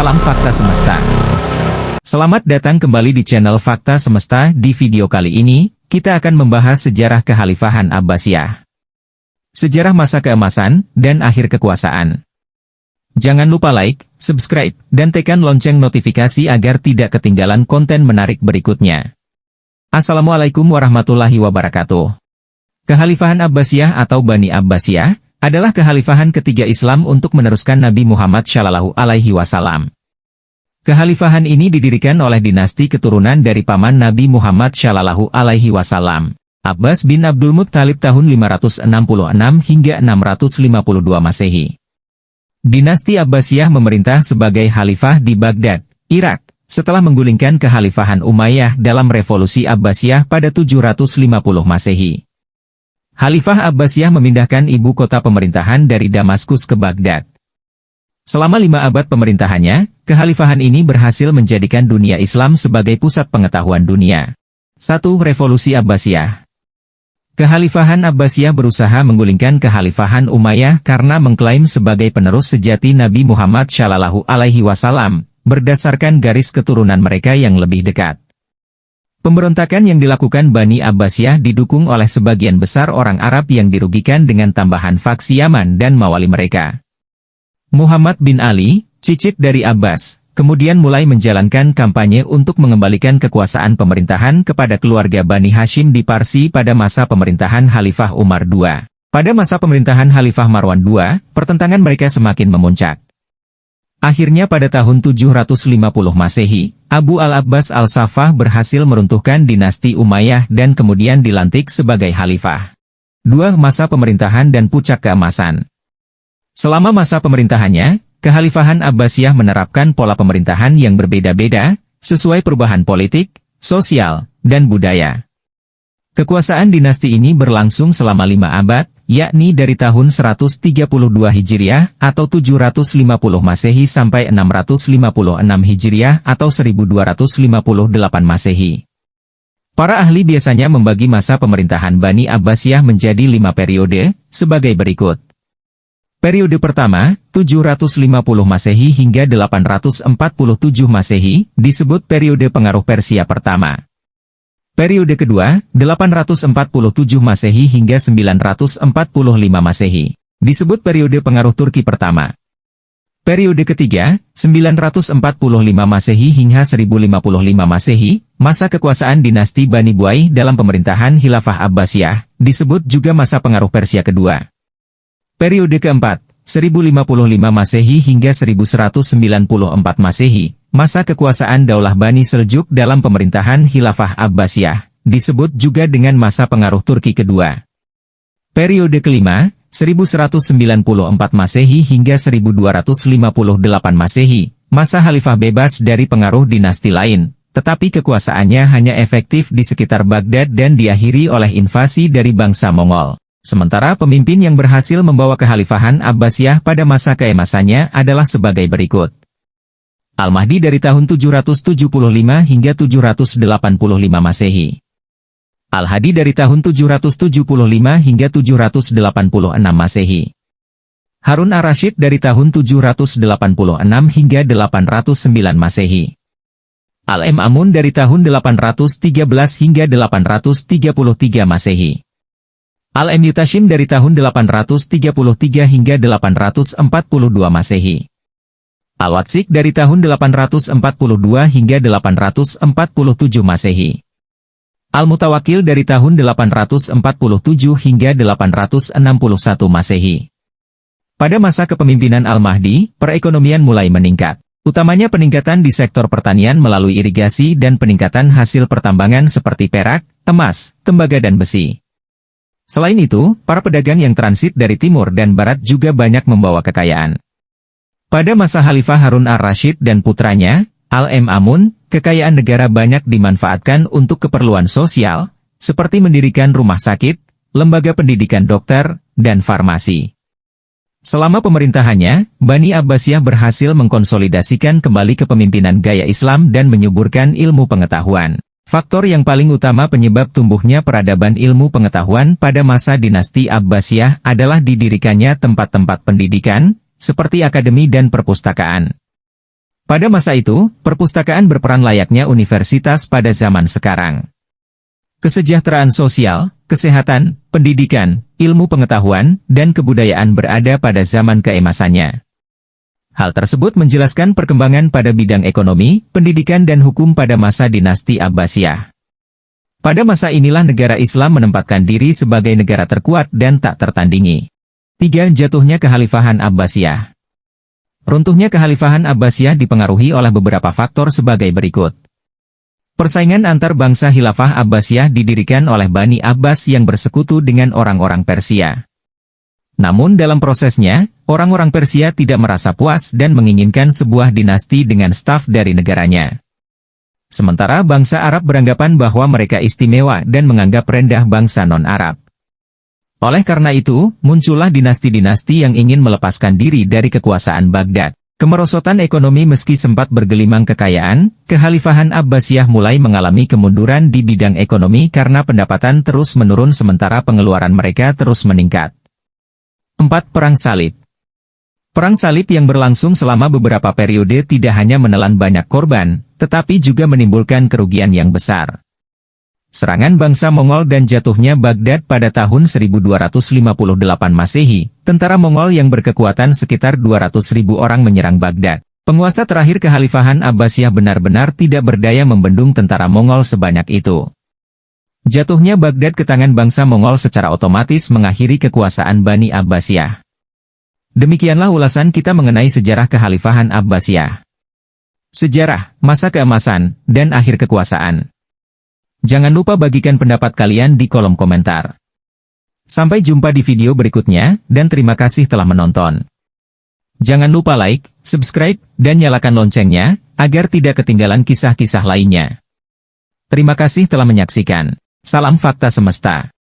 Salam Fakta Semesta. Selamat datang kembali di channel Fakta Semesta. Di video kali ini, kita akan membahas sejarah Kekhalifahan Abbasiyah. Sejarah masa keemasan dan akhir kekuasaan. Jangan lupa like, subscribe, dan tekan lonceng notifikasi agar tidak ketinggalan konten menarik berikutnya. Assalamualaikum warahmatullahi wabarakatuh. Kekhalifahan Abbasiyah atau Bani Abbasiyah adalah kekhalifahan ketiga Islam untuk meneruskan Nabi Muhammad SAW. Kekhalifahan ini didirikan oleh dinasti keturunan dari paman Nabi Muhammad SAW, Abbas bin Abdul Muttalib tahun 566 hingga 652 Masehi. Dinasti Abbasiyah memerintah sebagai khalifah di Baghdad, Irak, setelah menggulingkan kekhalifahan Umayyah dalam revolusi Abbasiyah pada 750 Masehi. Khalifah Abbasiyah memindahkan ibu kota pemerintahan dari Damaskus ke Baghdad. Selama 5 abad pemerintahannya, kekhalifahan ini berhasil menjadikan dunia Islam sebagai pusat pengetahuan dunia. 1. Revolusi Abbasiyah. Kekhalifahan Abbasiyah berusaha menggulingkan kekhalifahan Umayyah karena mengklaim sebagai penerus sejati Nabi Muhammad SAW, berdasarkan garis keturunan mereka yang lebih dekat. Pemberontakan yang dilakukan Bani Abbasiyah didukung oleh sebagian besar orang Arab yang dirugikan dengan tambahan faksi Yaman dan Mawali mereka. Muhammad bin Ali, cicit dari Abbas, kemudian mulai menjalankan kampanye untuk mengembalikan kekuasaan pemerintahan kepada keluarga Bani Hashim di Parsi pada masa pemerintahan Khalifah Umar II. Pada masa pemerintahan Khalifah Marwan II, pertentangan mereka semakin memuncak. Akhirnya pada tahun 750 Masehi, Abu al-Abbas al-Saffah berhasil meruntuhkan dinasti Umayyah dan kemudian dilantik sebagai khalifah. 2. Masa pemerintahan dan puncak keemasan. Selama masa pemerintahannya, Kekhalifahan Abbasiyah menerapkan pola pemerintahan yang berbeda-beda, sesuai perubahan politik, sosial, dan budaya. Kekuasaan dinasti ini berlangsung selama 5 abad, yakni dari tahun 132 Hijriah atau 750 Masehi sampai 656 Hijriah atau 1258 Masehi. Para ahli biasanya membagi masa pemerintahan Bani Abbasiyah menjadi 5 periode, sebagai berikut. Periode pertama, 750 Masehi hingga 847 Masehi, disebut periode pengaruh Persia pertama. Periode kedua, 847 Masehi hingga 945 Masehi, disebut periode pengaruh Turki pertama. Periode ketiga, 945 Masehi hingga 1055 Masehi, masa kekuasaan dinasti Bani Buaih dalam pemerintahan Khilafah Abbasiyah, disebut juga masa pengaruh Persia kedua. Periode keempat, 1055 Masehi hingga 1194 Masehi, masa kekuasaan Daulah Bani Seljuk dalam pemerintahan Khilafah Abbasiyah, disebut juga dengan masa pengaruh Turki kedua. Periode kelima, 1194 Masehi hingga 1258 Masehi, masa Khalifah bebas dari pengaruh dinasti lain, tetapi kekuasaannya hanya efektif di sekitar Baghdad dan diakhiri oleh invasi dari bangsa Mongol. Sementara pemimpin yang berhasil membawa kekhalifahan Abbasiyah pada masa keemasannya adalah sebagai berikut. Al-Mahdi dari tahun 775 hingga 785 Masehi. Al-Hadi dari tahun 775 hingga 786 Masehi. Harun ar-Rasyid dari tahun 786 hingga 809 Masehi. Al-Ma'mun dari tahun 813 hingga 833 Masehi. Al-Mutashim dari tahun 833 hingga 842 Masehi. Al-Watsik dari tahun 842 hingga 847 Masehi. Al-Mutawakil dari tahun 847 hingga 861 Masehi. Pada masa kepemimpinan Al-Mahdi, perekonomian mulai meningkat. Utamanya peningkatan di sektor pertanian melalui irigasi dan peningkatan hasil pertambangan seperti perak, emas, tembaga dan besi. Selain itu, para pedagang yang transit dari timur dan barat juga banyak membawa kekayaan. Pada masa Khalifah Harun ar-Rasyid dan putranya, Al-Ma'mun, kekayaan negara banyak dimanfaatkan untuk keperluan sosial, seperti mendirikan rumah sakit, lembaga pendidikan dokter, dan farmasi. Selama pemerintahannya, Bani Abbasiyah berhasil mengkonsolidasikan kembali kepemimpinan gaya Islam dan menyuburkan ilmu pengetahuan. Faktor yang paling utama penyebab tumbuhnya peradaban ilmu pengetahuan pada masa dinasti Abbasiyah adalah didirikannya tempat-tempat pendidikan, seperti akademi dan perpustakaan. Pada masa itu, perpustakaan berperan layaknya universitas pada zaman sekarang. Kesejahteraan sosial, kesehatan, pendidikan, ilmu pengetahuan, dan kebudayaan berada pada zaman keemasannya. Hal tersebut menjelaskan perkembangan pada bidang ekonomi, pendidikan dan hukum pada masa dinasti Abbasiyah. Pada masa inilah negara Islam menempatkan diri sebagai negara terkuat dan tak tertandingi. 3. Jatuhnya Kekhalifahan Abbasiyah. Runtuhnya Kekhalifahan Abbasiyah dipengaruhi oleh beberapa faktor sebagai berikut. Persaingan antar bangsa Khilafah Abbasiyah didirikan oleh Bani Abbas yang bersekutu dengan orang-orang Persia. Namun dalam prosesnya, orang-orang Persia tidak merasa puas dan menginginkan sebuah dinasti dengan staf dari negaranya. Sementara bangsa Arab beranggapan bahwa mereka istimewa dan menganggap rendah bangsa non-Arab. Oleh karena itu, muncullah dinasti-dinasti yang ingin melepaskan diri dari kekuasaan Baghdad. Kemerosotan ekonomi meski sempat bergelimang kekayaan, Kekhalifahan Abbasiyah mulai mengalami kemunduran di bidang ekonomi karena pendapatan terus menurun sementara pengeluaran mereka terus meningkat. 4. Perang Salib. Perang Salib yang berlangsung selama beberapa periode tidak hanya menelan banyak korban, tetapi juga menimbulkan kerugian yang besar. Serangan bangsa Mongol dan jatuhnya Baghdad pada tahun 1258 Masehi, tentara Mongol yang berkekuatan sekitar 200.000 orang menyerang Baghdad. Penguasa terakhir Kekhalifahan Abbasiyah benar-benar tidak berdaya membendung tentara Mongol sebanyak itu. Jatuhnya Baghdad ke tangan bangsa Mongol secara otomatis mengakhiri kekuasaan Bani Abbasiyah. Demikianlah ulasan kita mengenai sejarah Kekhalifahan Abbasiyah. Sejarah, masa keemasan, dan akhir kekuasaan. Jangan lupa bagikan pendapat kalian di kolom komentar. Sampai jumpa di video berikutnya, dan terima kasih telah menonton. Jangan lupa like, subscribe, dan nyalakan loncengnya, agar tidak ketinggalan kisah-kisah lainnya. Terima kasih telah menyaksikan. Salam Fakta Semesta.